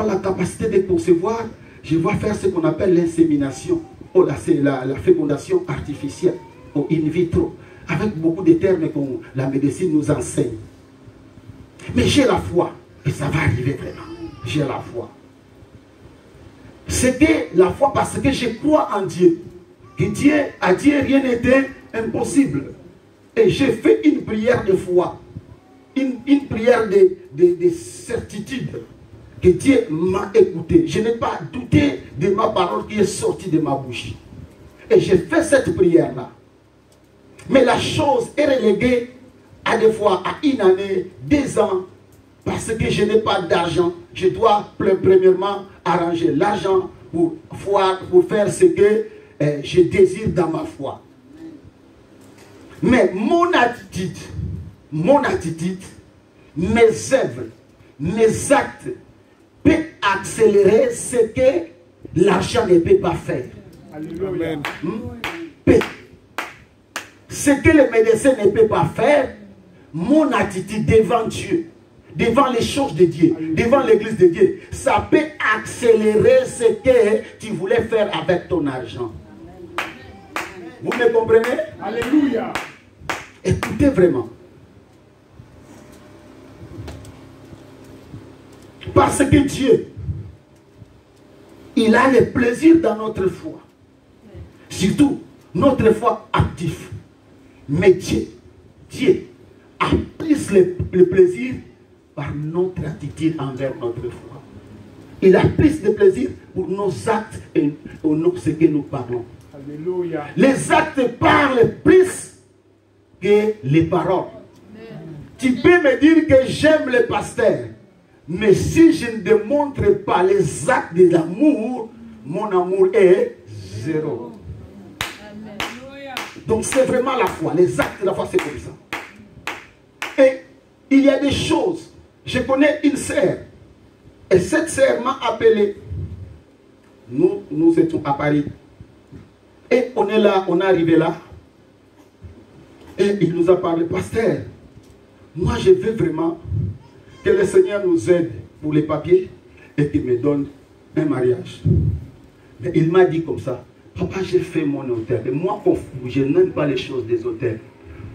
la capacité de concevoir, je vais faire ce qu'on appelle l'insémination, ou la fécondation artificielle, ou in vitro, avec beaucoup de termes que la médecine nous enseigne. Mais j'ai la foi, et ça va arriver vraiment. J'ai la foi. C'était la foi parce que je crois en Dieu. Que Dieu, à Dieu, rien n'était impossible. Et j'ai fait une prière de foi. Une prière de certitude. Que Dieu m'a écouté. Je n'ai pas douté de ma parole qui est sortie de ma bouche. Et j'ai fait cette prière-là. Mais la chose est reléguée à des fois à une année, 2 ans, parce que je n'ai pas d'argent. Je dois premièrement arranger l'argent pour faire ce que je désire dans ma foi. Mais mon attitude, mes œuvres, mes actes peuvent accélérer ce que l'argent ne peut pas faire. Alléluia. Ce que le médecin ne peut pas faire, mon attitude devant Dieu, devant les choses de Dieu, devant l'église de Dieu, ça peut accélérer ce que tu voulais faire avec ton argent. Vous me comprenez? Alléluia. Écoutez vraiment. Parce que Dieu, il a le plaisir dans notre foi. Surtout, notre foi active. Mais Dieu a plus le plaisir par notre attitude envers notre foi. Il a plus de plaisir pour nos actes et pour ce que nous parlons. Alléluia. Les actes parlent plus que les paroles. Tu peux me dire que j'aime le pasteur, mais si je ne démontre pas les actes de l'amour, mon amour est zéro. Donc c'est vraiment la foi. Les actes de la foi, c'est comme ça. Et il y a des choses. Je connais une sœur. Et cette sœur m'a appelé. Nous étions à Paris. Et on est là, on est arrivé là. Et il nous a parlé, pasteur, moi je veux vraiment que le Seigneur nous aide pour les papiers et qu'il me donne un mariage. Mais il m'a dit comme ça, papa, j'ai fait mon hôtel. Et moi, je n'aime pas les choses des hôtels.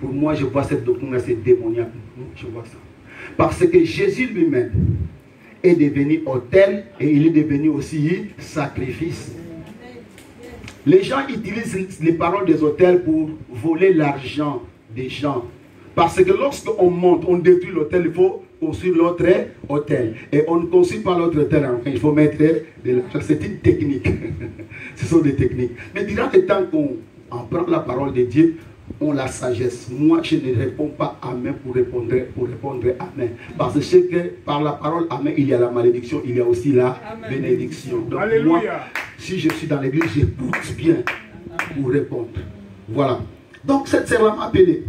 Pour moi, je vois cette doctrine-là, c'est démoniaque. Je vois ça. Parce que Jésus lui-même est devenu hôtel et il est devenu aussi sacrifice. Les gens utilisent les paroles des hôtels pour voler l'argent des gens. Parce que lorsqu'on monte, on détruit l'hôtel, il faut construire l'autre hôtel. Et on ne construit pas l'autre hôtel, enfin, il faut mettre de l'argent. C'est une technique. Ce sont des techniques. Mais durant le temps qu'on prend la parole de Dieu, on la sagesse. Moi, je ne réponds pas amen pour répondre amen. Parce que je sais que par la parole amen, il y a la malédiction, il y a aussi la bénédiction. Donc Alléluia. moi, si je suis dans l'église, j'écoute bien pour répondre. Voilà. Donc cette sœur m'a appelé.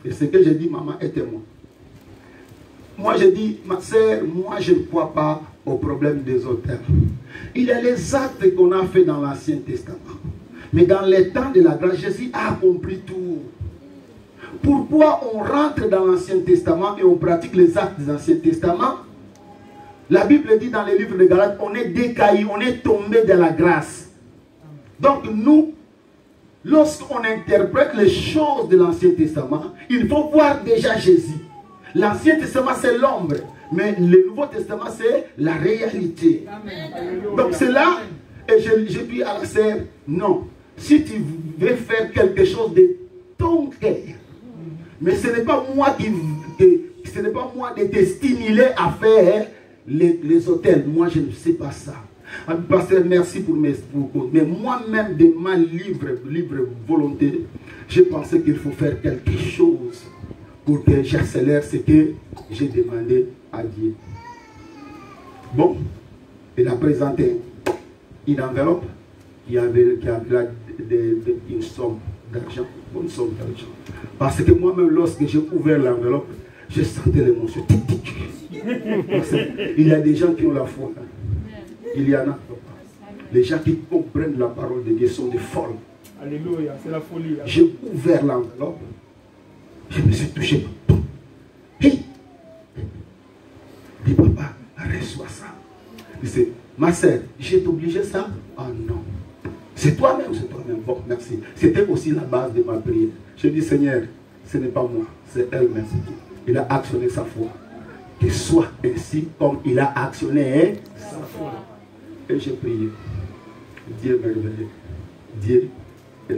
Et ce que j'ai dit, maman, est témoin. Moi, j'ai dit, ma sœur, moi, je ne crois pas au problème des auteurs. Il y a les actes qu'on a fait dans l'Ancien Testament. Mais dans les temps de la grâce, Jésus a accompli tout. Pourquoi on rentre dans l'Ancien Testament et on pratique les actes des Anciens Testaments? La Bible dit dans les livres de Galates, on est décaillé, on est tombé de la grâce. Donc nous, lorsqu'on interprète les choses de l'Ancien Testament, il faut voir déjà Jésus. L'Ancien Testament, c'est l'ombre. Mais le Nouveau Testament, c'est la réalité. Amen. Donc c'est là, et je dis à la sœur, non. Si tu veux faire quelque chose de ton cœur, mais ce n'est pas moi ce n'est pas moi de te stimuler à faire les hôtels. Moi, je ne sais pas ça. Pasteur, merci pour mes propos. Mais moi-même, de ma libre volonté, j'ai pensé qu'il faut faire quelque chose pour que j'accélère ce que j'ai demandé à Dieu. Bon, il a présenté une enveloppe qui avait là une somme d'argent. Une somme d'argent. Parce que moi-même, lorsque j'ai ouvert l'enveloppe, je sentais l'émotion. Il y a des gens qui ont la foi. Il y en a. Les gens qui comprennent la parole de Dieu sont des folles. Alléluia, c'est la folie. J'ai ouvert l'enveloppe. Je me suis touché. Hey! Dis papa, reçois ça. Il dit, ma sœur, j'ai obligé ça? Ah non. C'est toi-même, c'est toi-même. Bon, merci. C'était aussi la base de ma prière. Je dis, Seigneur, ce n'est pas moi, c'est elle-même. Il a actionné sa foi. Qu'il soit ainsi comme il a actionné sa foi. Et j'ai prié. Dieu m'a révélé. Dieu m'a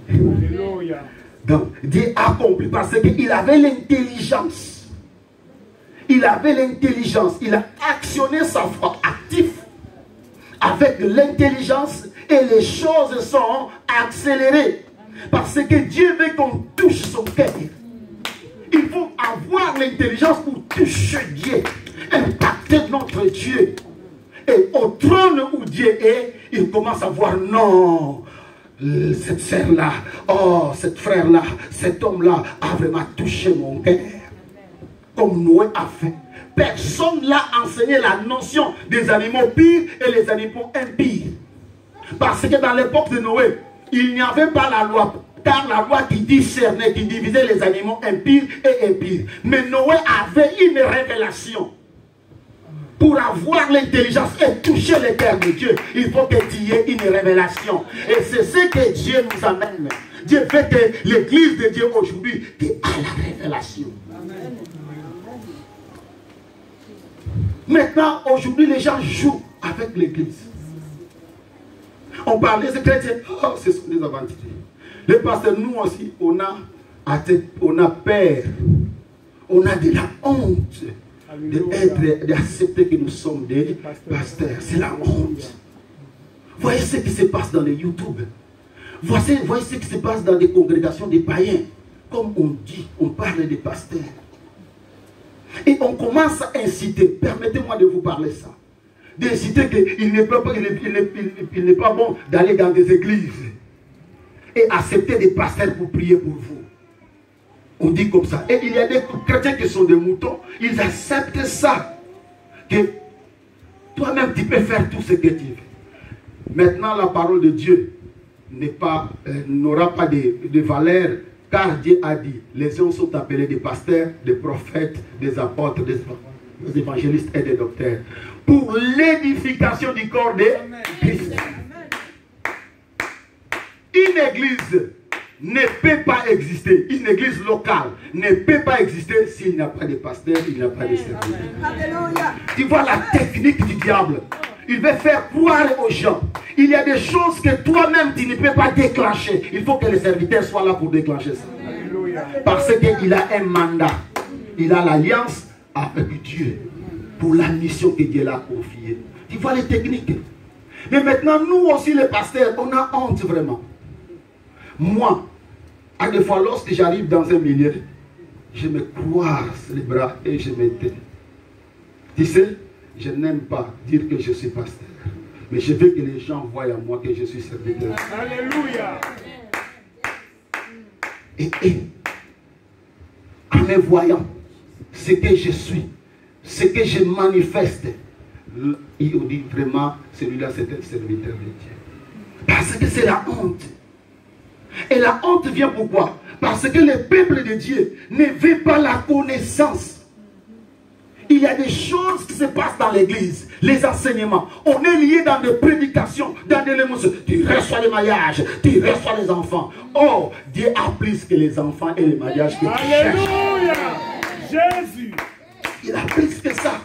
révélé. Alléluia. Donc, Dieu a accompli parce qu'il avait l'intelligence. Il avait l'intelligence. Il a actionné sa foi active avec l'intelligence et les choses sont accélérées. Parce que Dieu veut qu'on touche son cœur. Il faut avoir l'intelligence pour toucher Dieu, impacter notre Dieu. Et au trône où Dieu est, il commence à voir, non, cette sœur-là, oh, cette frère-là, cet homme-là a vraiment touché mon cœur. Comme Noé a fait. Personne n'a enseigné la notion des animaux purs et les animaux impurs. Parce que dans l'époque de Noé, il n'y avait pas la loi. Car la loi qui discernait, qui divisait les animaux impurs et impurs. Mais Noé avait une révélation. Pour avoir l'intelligence et toucher le cœur de Dieu, il faut que tu aies une révélation. Et c'est ce que Dieu nous amène. Dieu veut que l'église de Dieu aujourd'hui ait la révélation. Amen. Maintenant, aujourd'hui, les gens jouent avec l'église. On parle des chrétiens, oh, ce sont des aventuriers. Les pasteurs, nous aussi, on a peur, on a de la honte d'accepter que nous sommes des pasteurs. C'est la honte. Voyez ce qui se passe dans les YouTube. Voyez ce qui se passe dans des congrégations des païens. Comme on dit, on parle des pasteurs. Et on commence à inciter, permettez-moi de vous parler ça, d'inciter qu'il n'est pas bon d'aller dans des églises et accepter des pasteurs pour prier pour vous. On dit comme ça. Et il y a des chrétiens qui sont des moutons, ils acceptent ça. Que toi-même tu peux faire tout ce que tu veux. Maintenant la parole de Dieu n'aura pas de valeur. Car Dieu a dit, les hommes sont appelés des pasteurs, des prophètes, des apôtres, des évangélistes et des docteurs. Pour l'édification du corps de Christ. Une église ne peut pas exister. Une église locale ne peut pas exister s'il n'y a pas de pasteur, il n'y a pas de serviteur. Tu vois la technique du diable. Il veut faire croire aux gens. Il y a des choses que toi-même tu ne peux pas déclencher. Il faut que le serviteur soit là pour déclencher ça. Parce qu'il a un mandat. Il a l'alliance avec Dieu pour la mission que Dieu l'a confiée. Tu vois les techniques. Mais maintenant, nous aussi les pasteurs, on a honte vraiment. Moi, à des fois, lorsque j'arrive dans un milieu, je me croise les bras et je m'éteins. Tu sais, je n'aime pas dire que je suis pasteur. Mais je veux que les gens voient en moi que je suis serviteur. Alléluia. Et en me voyant, ce que je suis, ce que je manifeste, il dit vraiment, celui-là c'est un serviteur de Dieu. Parce que c'est la honte. Et la honte vient pourquoi? Parce que le peuple de Dieu ne veut pas la connaissance. Il y a des choses qui se passent dans l'église, les enseignements. On est lié dans des prédications, dans des émotions. Tu reçois le mariage, tu reçois les enfants. Oh, Dieu a plus que les enfants et les mariages que tu cherches. Alléluia. Jésus. Il a plus que ça.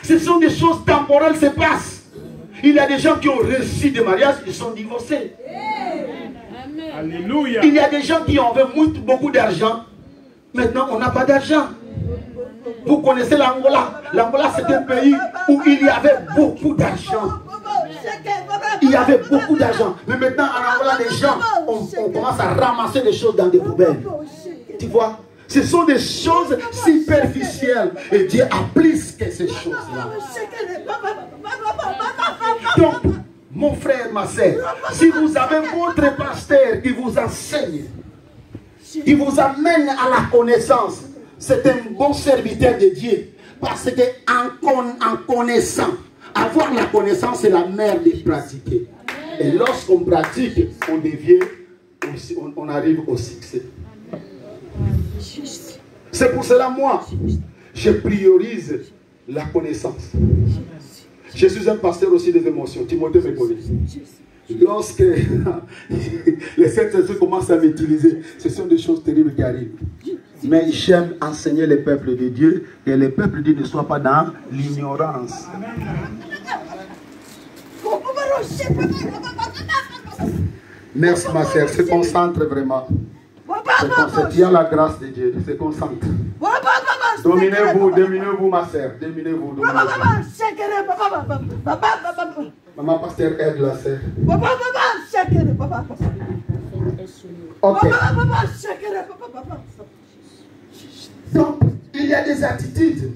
Ce sont des choses temporelles qui se passent. Il y a des gens qui ont reçu des mariages, ils sont divorcés. Alléluia. Il y a des gens qui ont beaucoup d'argent. Maintenant, on n'a pas d'argent. Vous connaissez l'Angola. L'Angola, c'est un pays où il y avait beaucoup d'argent. Il y avait beaucoup d'argent. Mais maintenant, en Angola, les gens, on commence à ramasser des choses dans des poubelles. Tu vois? Ce sont des choses superficielles. Et Dieu a plus que ces choses-là. Donc, mon frère, ma soeur, si vous avez votre pasteur qui vous enseigne, qui vous amène à la connaissance, c'est un bon serviteur de Dieu. Parce qu'en connaissant, avoir la connaissance, c'est la mère de pratiquer. Et lorsqu'on pratique, on devient, on arrive au succès. C'est pour cela, moi, je priorise la connaissance. Je suis un pasteur aussi des émotions. Timothée me connaît. Lorsque les sept esprits commencent à m'utiliser, ce sont des choses terribles qui arrivent. Mais j'aime enseigner les peuples de Dieu, que les peuples de Dieu ne soient pas dans l'ignorance. Merci ma sœur, se concentre vraiment. Il y a la grâce de Dieu, se concentre. Dominez-vous ma sœur, dominez-vous. Maman pasteur aide la sœur. Ok. Donc, il y a des attitudes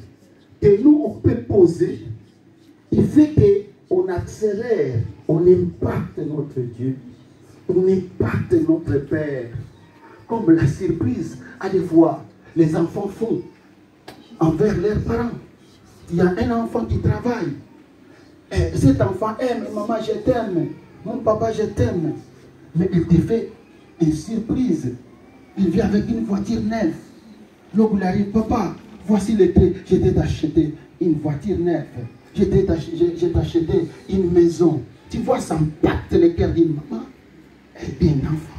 que nous on peut poser qui fait qu'on accélère, on impacte notre Dieu, on impacte notre Père. Comme la surprise, à des fois, les enfants font envers leurs parents. Il y a un enfant qui travaille. Et cet enfant aime, maman je t'aime, mon papa je t'aime. Mais il te fait une surprise. Il vient avec une voiture neuve. L'homme il arrive, papa, voici le prix, je t'ai acheté une voiture neuve. Je t'ai acheté une maison. Tu vois, ça impacte le cœur d'une maman et d'un enfant.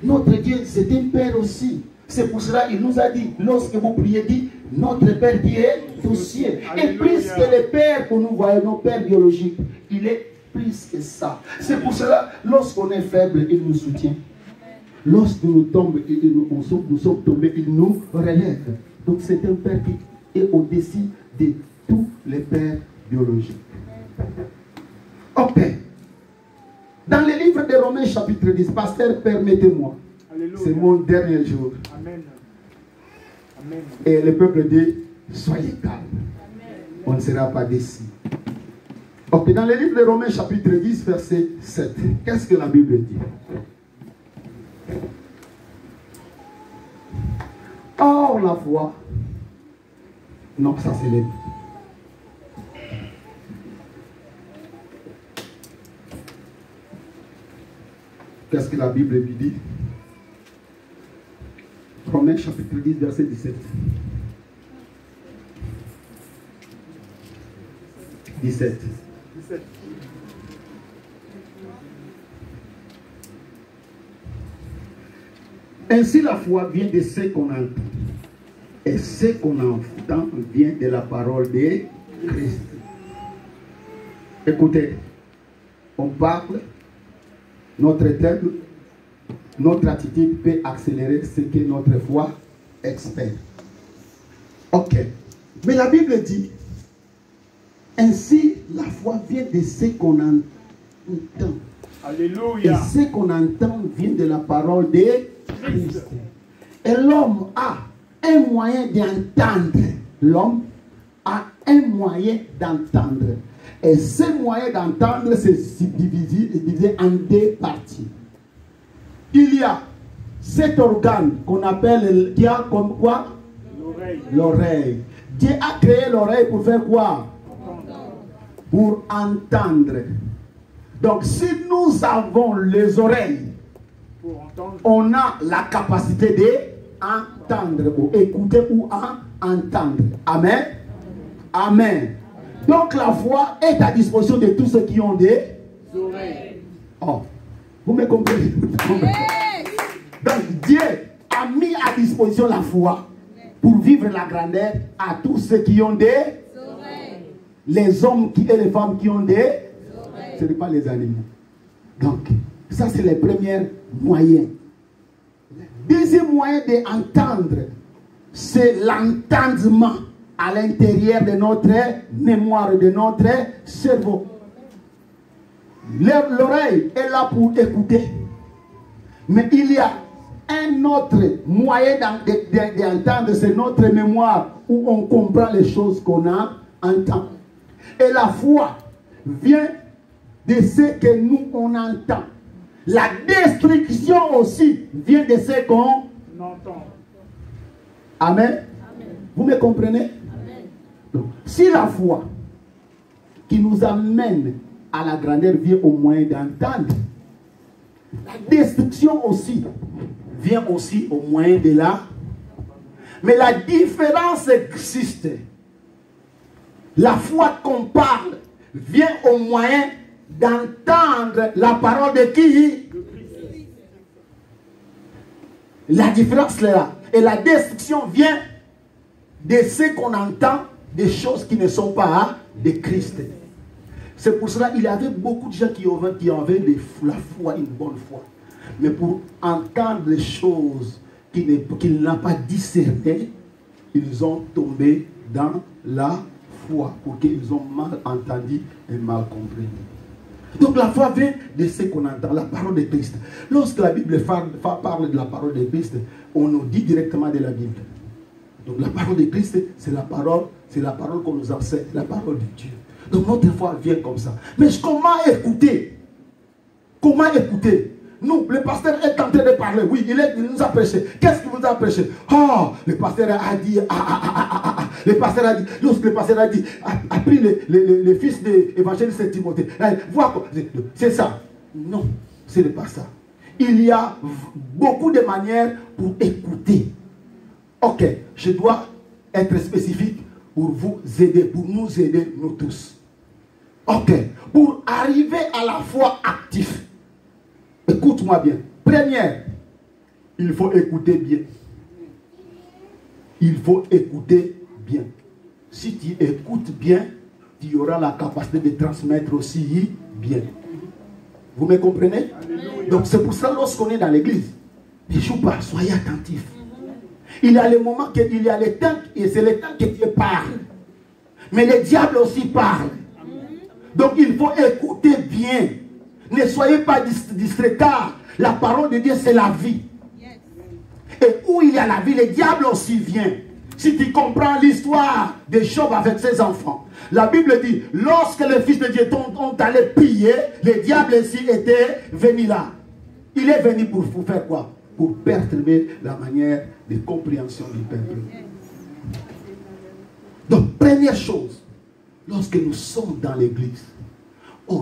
Notre Dieu, c'est un Père aussi. C'est pour cela qu'il nous a dit, lorsque vous priez, dit, notre Père qui est aux cieux. Et plus que les pères que nous voyons, nos pères biologiques, il est plus que ça. C'est pour cela, lorsqu'on est faible, il nous soutient. Lorsque nous tombons, nous sommes tombés, il nous relève. Donc c'est un Père qui est au-dessus de tous les pères biologiques. Ok. Dans le livre de Romains chapitre 10, pasteur, permettez-moi. C'est mon dernier jour. Amen. Amen. Et le peuple dit, soyez calme. On ne sera pas déçus. Ok, dans le livre de Romains chapitre 10, verset 7, qu'est-ce que la Bible dit? Or la foi, non, ça c'est les... Qu'est-ce que la Bible lui dit? Romains chapitre 10, verset 17. 17. Ainsi la foi vient de ce qu'on entend. Et ce qu'on entend vient de la parole de Christ. Écoutez, on parle, notre thème, notre attitude peut accélérer ce que notre foi espère. Ok. Mais la Bible dit, ainsi la foi vient de ce qu'on entend. Alléluia. Et ce qu'on entend vient de la parole de Christ. Et l'homme a un moyen d'entendre. L'homme a un moyen d'entendre. Et ce moyen d'entendre, c'est divisé en deux parties. Il y a cet organe qu'on appelle, qui a comme quoi? L'oreille. Dieu a créé l'oreille pour faire quoi? Pour entendre. Donc si nous avons les oreilles, on a la capacité d'entendre, ou écouter ou entendre. Amen. Amen. Donc la foi est à disposition de tous ceux qui ont des oreilles. Oh, vous me comprenez? Donc Dieu a mis à disposition la foi pour vivre la grandeur à tous ceux qui ont des oreilles. Les hommes et les femmes qui ont des oreilles. Ce n'est pas les animaux. Donc, ça c'est le premier moyen. Deuxième moyen d'entendre, c'est l'entendement à l'intérieur de notre mémoire, de notre cerveau. L'oreille est là pour écouter. Mais il y a un autre moyen d'entendre, c'est notre mémoire, où on comprend les choses qu'on entend. Et la foi vient de ce que nous on entend. La destruction aussi vient de ce qu'on entend. Amen. Amen. Vous me comprenez? Amen. Donc, si la foi qui nous amène à la grandeur vient au moyen d'entendre, la destruction aussi vient aussi au moyen de la... Mais la différence existe La foi qu'on parle vient au moyen d'entendre la parole de qui? La différence est là. Et la destruction vient de ce qu'on entend, des choses qui ne sont pas de Christ. C'est pour cela qu'il y avait beaucoup de gens qui avaient la foi, une bonne foi. Mais pour entendre les choses qu'ils n'ont pas discernées, ils ont tombé dans la foi, pour qu'ils ont mal entendu et mal compris. Donc la foi vient de ce qu'on entend, la parole de Christ. Lorsque la Bible parle de la parole de Christ, on nous dit directement de la Bible. Donc la parole de Christ, c'est la parole qu'on nous enseigne, la parole de Dieu. Donc notre foi vient comme ça. Mais comment écouter? Comment écouter? Nous, le pasteur est en train de parler. Oui, il nous a prêché. Qu'est-ce qu'il vous a prêché? Oh, le pasteur a dit, le pasteur a dit, lorsque le pasteur a pris le fils de l'évangéliste Timothée. Voilà, c'est ça. Non, ce n'est pas ça. Il y a beaucoup de manières pour écouter. Ok, je dois être spécifique pour vous aider, pour nous aider, nous tous. Ok, pour arriver à la foi active. Écoute-moi bien. Première, il faut écouter bien. Il faut écouter bien. Si tu écoutes bien, tu auras la capacité de transmettre aussi bien. Vous me comprenez? Alléluia. Donc c'est pour ça, lorsqu'on est dans l'église, ne joue pas, soyez attentifs. Il y a les moments, il y a les temps, et c'est le temps que Dieu parle. Mais le diable aussi parle. Donc il faut écouter bien. Ne soyez pas distraits, car la parole de Dieu, c'est la vie. Et où il y a la vie, le diable aussi vient. Si tu comprends l'histoire de Job avec ses enfants, la Bible dit, lorsque les fils de Dieu ont allé piller, le diable aussi était venu là. Il est venu pour faire quoi? Pour perturber la manière de compréhension du peuple. Donc, première chose, lorsque nous sommes dans l'église,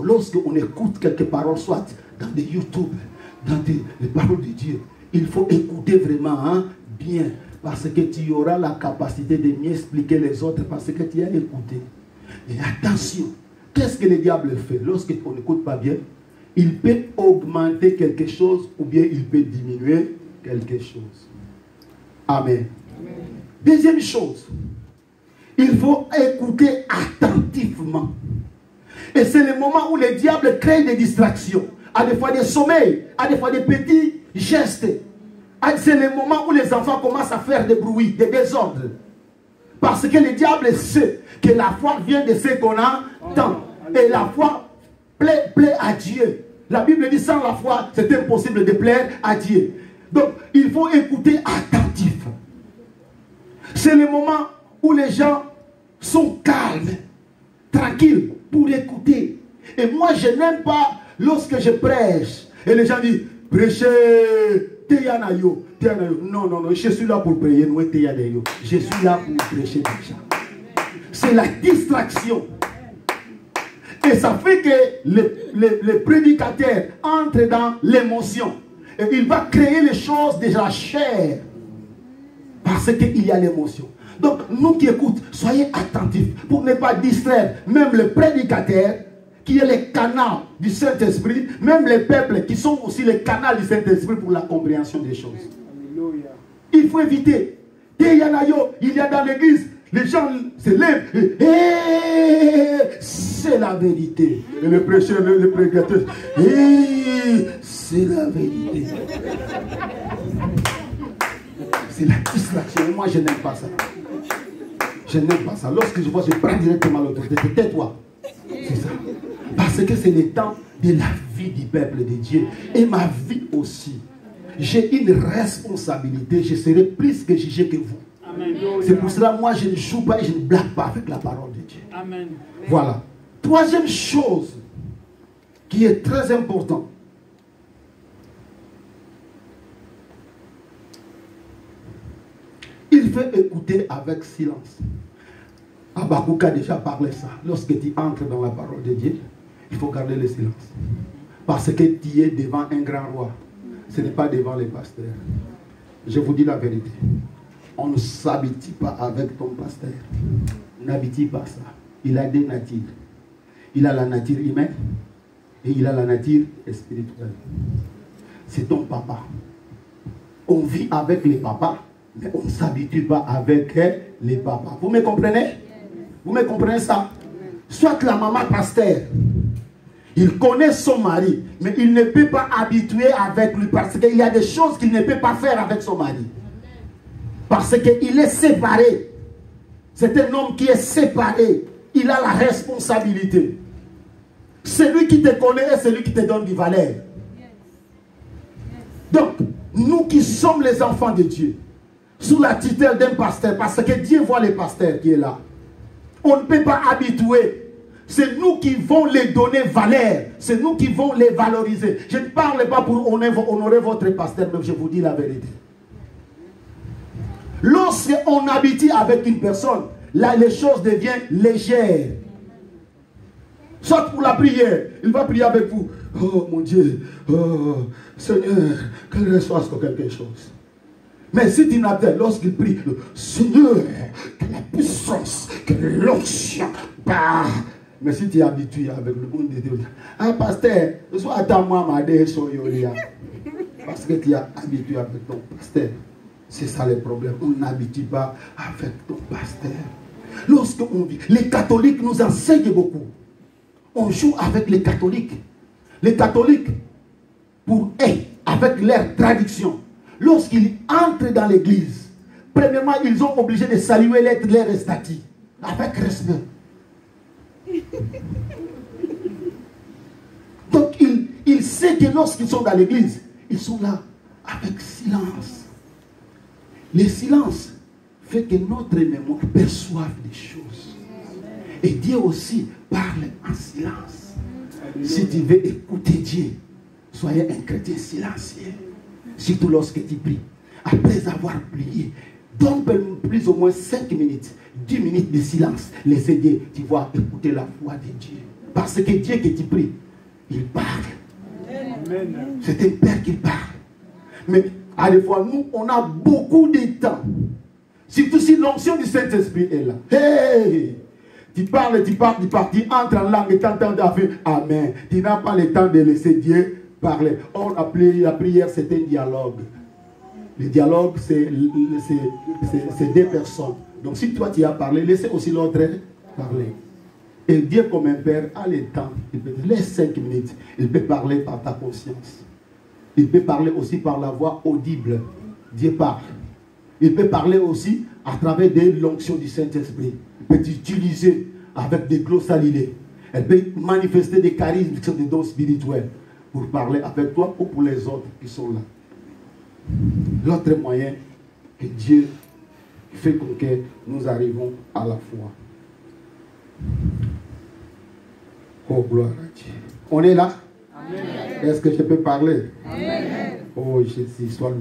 lorsque on écoute quelques paroles, soit dans des YouTube, dans les paroles de Dieu, il faut écouter vraiment bien, parce que tu auras la capacité de mieux expliquer les autres, parce que tu as écouté. Et attention, qu'est-ce que le diable fait? Lorsqu'on n'écoute pas bien, il peut augmenter quelque chose ou bien il peut diminuer quelque chose. Amen. Amen. Deuxième chose, il faut écouter attentivement. Et c'est le moment où le diable crée des distractions. À des fois des sommeils, à des fois des petits gestes. C'est le moment où les enfants commencent à faire des bruits, des désordres. Parce que le diable sait que la foi vient de ce qu'on entend. Et la foi plaît à Dieu. La Bible dit sans la foi, c'est impossible de plaire à Dieu. Donc, il faut écouter attentif. C'est le moment où les gens sont calmes, tranquilles, pour écouter. Et moi, je n'aime pas lorsque je prêche. Et les gens disent, prêchez, Teyanayo. Non, je suis là pour prier, je suis là pour prêcher déjà. C'est la distraction. Et ça fait que le prédicateur entre dans l'émotion. Et il va créer les choses de la chair. Parce qu'il y a l'émotion. Donc, nous qui écoutons, soyez attentifs pour ne pas distraire même le prédicateur, qui est le canal du Saint-Esprit, même les peuples qui sont aussi le canal du Saint-Esprit pour la compréhension des choses. Alléluia. Il faut éviter. Il y a dans l'église, les gens se lèvent et c'est la vérité. Et le prêcheur, le prédicateur, c'est la vérité. C'est la distraction. Moi, je n'aime pas ça. Je n'aime pas ça. Lorsque je vois, je prends directement l'autorité. Tais-toi. C'est ça. Parce que c'est le temps de la vie du peuple de Dieu. Et ma vie aussi. J'ai une responsabilité. Je serai plus que jugé que vous. C'est pour cela, moi, je ne joue pas et je ne blague pas avec la parole de Dieu. Amen. Voilà. Troisième chose qui est très importante. Il faut écouter avec silence. Habakkuk a déjà parlé ça. Lorsque tu entres dans la parole de Dieu, il faut garder le silence. Parce que tu es devant un grand roi. Ce n'est pas devant les pasteurs. Je vous dis la vérité. On ne s'habitue pas avec ton pasteur. N'habitue pas ça. il a deux natures. Il a la nature humaine et il a la nature spirituelle. C'est ton papa. On vit avec les papas, mais on ne s'habitue pas avec les papas. Vous me comprenez? Vous me comprenez ça? Soit la maman pasteur, il connaît son mari, mais il ne peut pas habituer avec lui parce qu'il y a des choses qu'il ne peut pas faire avec son mari. Parce qu'il est séparé. C'est un homme qui est séparé. Il a la responsabilité. C'est lui qui te connaît et c'est lui qui te donne du valeur. Donc, nous qui sommes les enfants de Dieu, sous la tutelle d'un pasteur, parce que Dieu voit les pasteurs qui est là, on ne peut pas habituer. C'est nous qui vont les donner valeur. C'est nous qui vont les valoriser. Je ne parle pas pour honorer votre pasteur, mais je vous dis la vérité. Lorsqu'on habite avec une personne, là les choses deviennent légères. Soit pour la prière, il va prier avec vous. Oh mon Dieu, oh Seigneur, qu'elle reçoive quelque chose. Mais si tu n'attends, lorsqu'il prie, Seigneur, que la puissance, que l'onction, bah. Mais si tu es habitué avec le monde de Dieu, ah pasteur, soit attends-moi ma désoyolia. Parce que tu es habitué avec ton pasteur. C'est ça le problème. On n'habitue pas avec ton pasteur. Lorsqu'on vit, les catholiques nous enseignent beaucoup. On joue avec les catholiques. Les catholiques, pour eux, avec leur tradition, lorsqu'ils entrent dans l'église, premièrement, ils sont obligés de saluer leur statut avec respect. Donc, ils savent que lorsqu'ils sont dans l'église, ils sont là avec silence. Le silence fait que notre mémoire perçoive des choses. Et Dieu aussi parle en silence. Si tu veux écouter Dieu, soyez un chrétien silencieux. Surtout lorsque tu pries. Après avoir prié, donne plus ou moins 5 minutes, 10 minutes de silence. Laissez Dieu, tu vas écouter la voix de Dieu. Parce que Dieu que tu pries, il parle. C'est un Père qui parle. Mais à des fois, nous, on a beaucoup de temps. Surtout si l'onction du Saint-Esprit est là. Hey! Tu parles, tu entres en langue et tu entends Amen. Tu n'as pas le temps de laisser Dieu parler. Or, la prière, c'est un dialogue. Le dialogue, c'est deux personnes. Donc, si toi, tu as parlé, laissez aussi l'autre parler. Et Dieu, comme un père, a le temps. Il peut te laisser 5 minutes. Il peut parler par ta conscience. Il peut parler aussi par la voix audible. Dieu parle. Il peut parler aussi à travers de l'onction du Saint-Esprit. Il peut t'utiliser avec des glossalilés. Elle peut manifester des charismes qui sont des dons spirituels pour parler avec toi ou pour les autres qui sont là. L'autre moyen que Dieu fait que nous arrivons à la foi. Oh, gloire à Dieu. On est là? Est-ce que je peux parler? Amen. Oh Jésus, sois loué.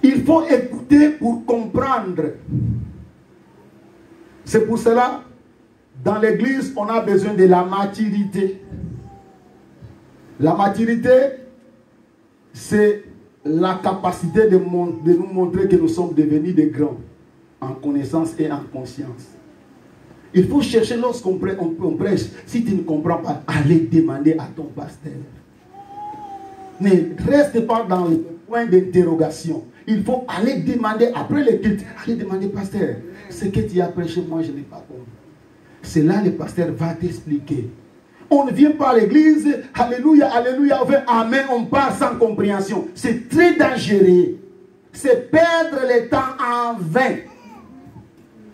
Il faut écouter pour comprendre. C'est pour cela, dans l'église, on a besoin de la maturité. La maturité, c'est la capacité de nous montrer que nous sommes devenus des grands en connaissance et en conscience. Il faut chercher lorsqu'on prêche. Si tu ne comprends pas, allez demander à ton pasteur. Ne reste pas dans le point d'interrogation. Il faut aller demander, après le culte, aller demander, pasteur, ce que tu as prêché, moi je n'ai pas compris. C'est là le pasteur va t'expliquer. On ne vient pas à l'église, alléluia, alléluia, amen, on part sans compréhension. C'est très dangereux. C'est perdre le temps en vain.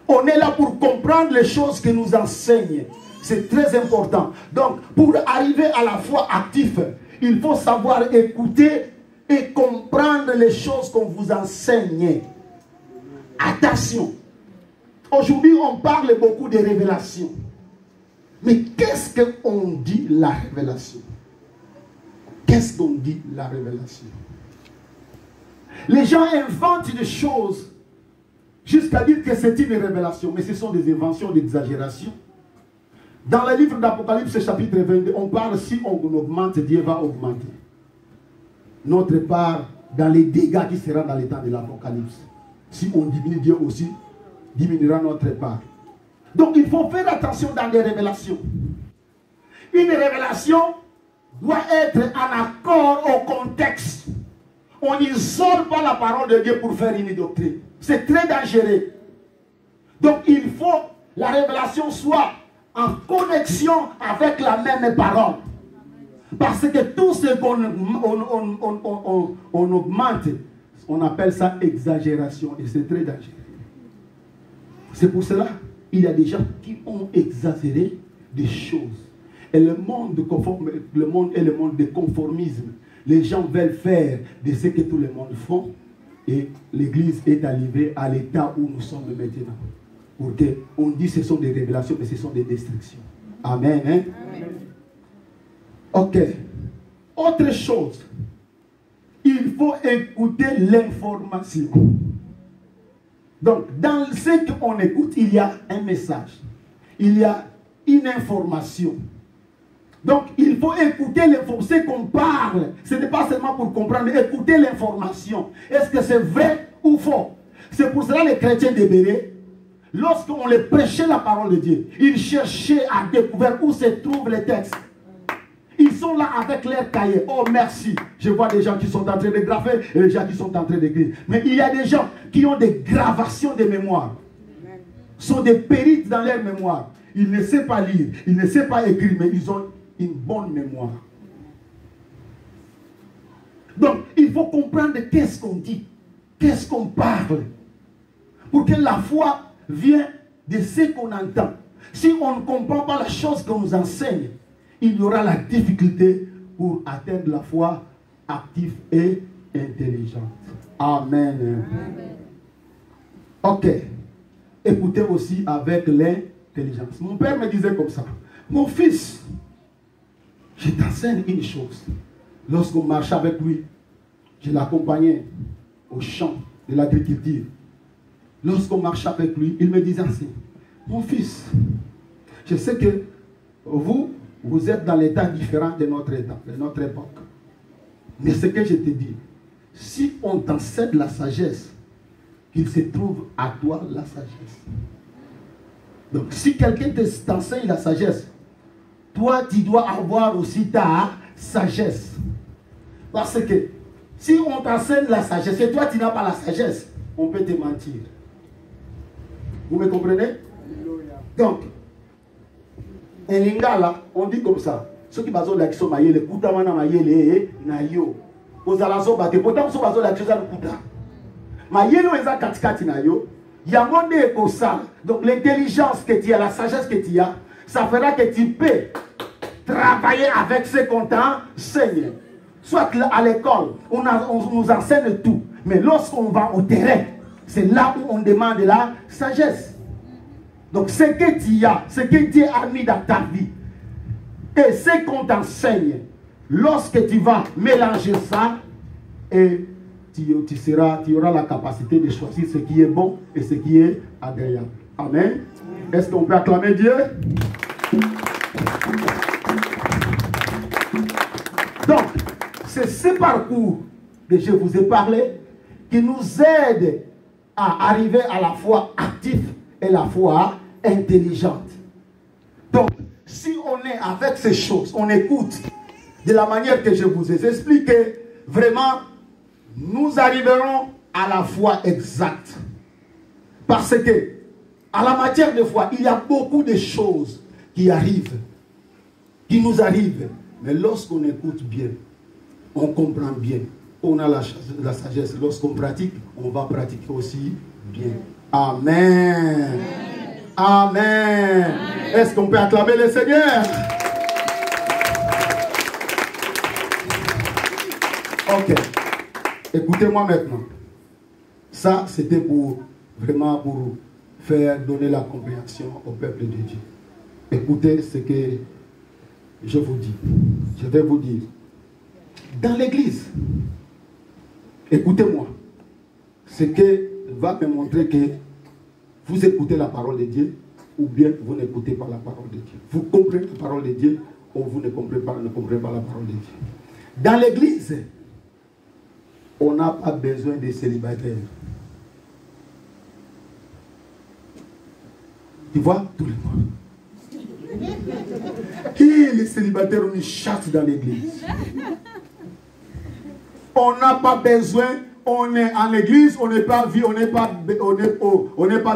On est là pour comprendre les choses que nous enseignent. C'est très important. Donc, pour arriver à la foi active, il faut savoir écouter et comprendre les choses qu'on vous enseigne. Attention. Aujourd'hui, on parle beaucoup de révélations. Mais qu'est-ce qu'on dit la révélation? Qu'est-ce qu'on dit la révélation? Les gens inventent des choses jusqu'à dire que c'est une révélation. Mais ce sont des inventions, d'exagération. Dans le livre d'Apocalypse, chapitre 22, on parle si on augmente, Dieu va augmenter. Notre part dans les dégâts qui seront dans les temps de l'Apocalypse. Si on diminue, Dieu aussi diminuera notre part. Donc il faut faire attention dans les révélations. Une révélation doit être en accord au contexte. On n'isole pas la parole de Dieu pour faire une doctrine. C'est très dangereux. Donc il faut que la révélation soit en connexion avec la même parole. Parce que tout ce qu'on augmente, on appelle ça exagération. Et c'est très dangereux. C'est pour cela qu'il y a des gens qui ont exagéré des choses. Et le monde est le monde de conformisme. Les gens veulent faire de ce que tout le monde font. Et l'Église est arrivée à l'état où nous sommes maintenant. Pour que on dit que ce sont des révélations, mais ce sont des destructions. Amen. Hein? Amen. Ok. Autre chose. Il faut écouter l'information. Donc, dans ce qu'on écoute, il y a un message. Il y a une information. Donc, il faut écouter l'information. Ce qu'on parle, ce n'est pas seulement pour comprendre, mais écouter l'information. Est-ce que c'est vrai ou faux? C'est pour cela que les chrétiens de Béret, lorsqu'on les prêchait la parole de Dieu, ils cherchaient à découvrir où se trouvent les textes. Ils sont là avec leurs cahiers. Oh merci. Je vois des gens qui sont en train de graver et des gens qui sont en train d'écrire. Mais il y a des gens qui ont des gravations de mémoire. Sont des pérites dans leur mémoire. Ils ne savent pas lire, ils ne savent pas écrire, mais ils ont une bonne mémoire. Donc, il faut comprendre qu'est-ce qu'on dit, qu'est-ce qu'on parle. Pour que la foi vienne de ce qu'on entend. Si on ne comprend pas la chose qu'on nous enseigne, il y aura la difficulté pour atteindre la foi active et intelligente. Amen. Amen. Ok. Écoutez aussi avec l'intelligence. Mon père me disait comme ça. Mon fils, je t'enseigne une chose. Lorsqu'on marchait avec lui, je l'accompagnais au champ de l'agriculture. Lorsqu'on marchait avec lui, il me disait ainsi. Mon fils, je sais que vous êtes dans l'état différent de notre état, de notre époque. Mais ce que je te dis, si on t'enseigne la sagesse, qu'il se trouve à toi la sagesse. Donc si quelqu'un t'enseigne la sagesse, toi tu dois avoir aussi ta sagesse. Parce que si on t'enseigne la sagesse et toi tu n'as pas la sagesse, on peut te mentir. Vous me comprenez? Donc, en lingala, on dit comme ça. Ceux qui basent la question maïe, les kutamana maïe, les nayo. Aux alazo bate, pourtant ceux basent la question de kuta. Maïe no eza katikati nayo. Yamonde ekosa. Donc l'intelligence que tu as, la sagesse que tu as, ça fera que tu peux travailler avec ce qu'on t'enseigne. Soit à l'école, on nous enseigne tout. Mais lorsqu'on va au terrain, c'est là où on demande la sagesse. Donc ce que tu as, ce que Dieu a mis dans ta vie, et ce qu'on t'enseigne, lorsque tu vas mélanger ça, et tu auras la capacité de choisir ce qui est bon et ce qui est agréable. Amen. Est-ce qu'on peut acclamer Dieu? Donc, c'est ce parcours que je vous ai parlé qui nous aide à arriver à la foi active et la foi intelligente. Donc, si on est avec ces choses, on écoute de la manière que je vous ai expliqué, vraiment, nous arriverons à la foi exacte. Parce que, à la matière de foi, il y a beaucoup de choses qui arrivent, qui nous arrivent. Mais lorsqu'on écoute bien, on comprend bien, on a la sagesse. Lorsqu'on pratique, on va pratiquer aussi bien. Amen. Amen. Amen. Est-ce qu'on peut acclamer le Seigneur? Ok. Écoutez-moi maintenant. Ça, c'était pour vraiment pour faire donner la compréhension au peuple de Dieu. Écoutez ce que je vous dis. Je vais vous dire. Dans l'église, écoutez-moi. Ce que va me montrer que vous écoutez la parole de Dieu ou bien vous n'écoutez pas la parole de Dieu. Vous comprenez la parole de Dieu ou vous ne comprenez pas la parole de Dieu. Dans l'église, on n'a pas besoin de célibataires. Tu vois, tout le monde. Et les célibataires, on les chasse dans l'église. On n'a pas besoin, on est en l'église, on n'est pas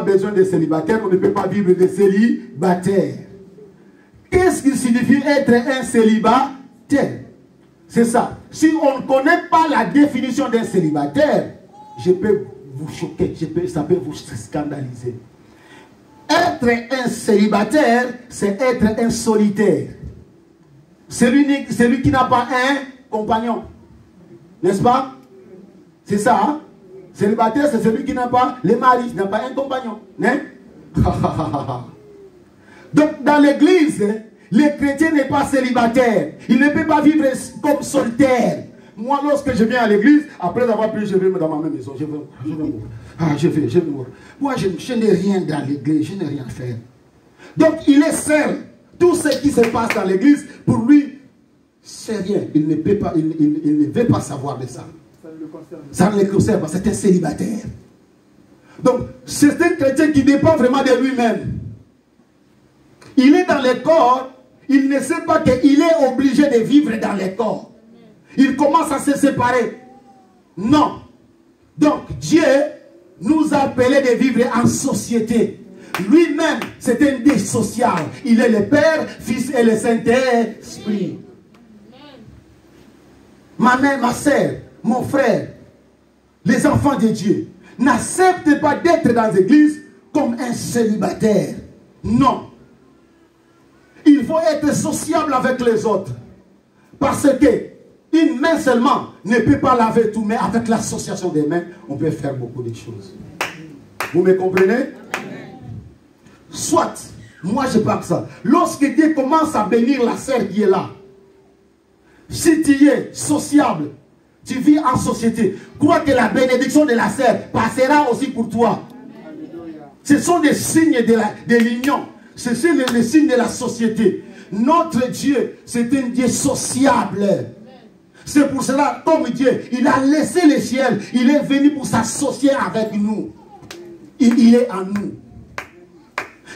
besoin de célibataires, on ne peut pas vivre de célibataires. Qu'est-ce qui signifie être un célibataire? C'est ça. Si on ne connaît pas la définition d'un célibataire, je peux vous choquer, ça peut vous scandaliser. Être un célibataire, c'est être un solitaire. Celui qui n'a pas un compagnon. N'est-ce pas? C'est ça, hein? Célibataire, c'est celui qui n'a pas le mari, n'a pas un compagnon. Hein? Donc, dans l'église, le chrétien n'est pas célibataire. Il ne peut pas vivre comme solitaire. Moi, lorsque je viens à l'église, après avoir pris, je vais dans ma même maison. Je vais mourir. Ah, je vais mourir. Moi, je n'ai rien dans l'église, je n'ai rien à faire. Donc, il est seul. Tout ce qui se passe dans l'église, pour lui, c'est rien. Il ne peut pas, il ne veut pas savoir de ça. Ça ne le concerne pas. C'est un célibataire. Donc, c'est un chrétien qui dépend vraiment de lui-même. Il est dans le corps, il ne sait pas qu'il est obligé de vivre dans le corps. Il commence à se séparer. Non. Donc, Dieu nous a appelés de vivre en société. Lui-même, c'est un Dieu social. Il est le Père, Fils et le Saint-Esprit. Ma mère, ma soeur, mon frère, les enfants de Dieu, n'acceptez pas d'être dans l'église comme un célibataire. Non. Il faut être sociable avec les autres. Parce que une main seulement ne peut pas laver tout, mais avec l'association des mains, on peut faire beaucoup de choses. Vous me comprenez? Soit, moi je parle ça. Lorsque Dieu commence à bénir la sœur qui est là, si tu es sociable, tu vis en société, crois que la bénédiction de la sœur passera aussi pour toi. Ce sont des signes de l'union. Ce sont les signes de la société. Notre Dieu, c'est un Dieu sociable. C'est pour cela, comme Dieu, il a laissé le ciel. Il est venu pour s'associer avec nous. Il est en nous.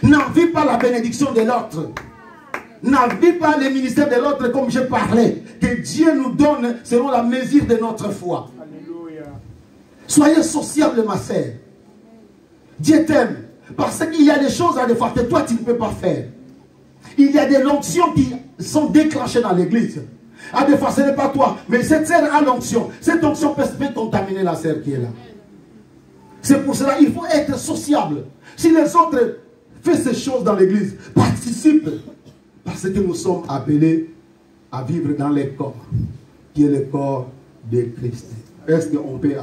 N'envie pas la bénédiction de l'autre. N'envie pas le ministère de l'autre comme je parlais. Que Dieu nous donne selon la mesure de notre foi. Alléluia. Soyez sociable, ma sœur. Dieu t'aime. Parce qu'il y a des choses à faire que toi tu ne peux pas faire. Il y a des onctions qui sont déclenchées dans l'église. À des fois ce n'est pas toi. Mais cette sœur a l'onction. Cette onction peut contaminer la sœur qui est là. C'est pour cela qu'il faut être sociable. Si les autres font ces choses dans l'église, participe. Parce que nous sommes appelés à vivre dans le corps, qui est le corps de Christ. Est-ce qu'on peut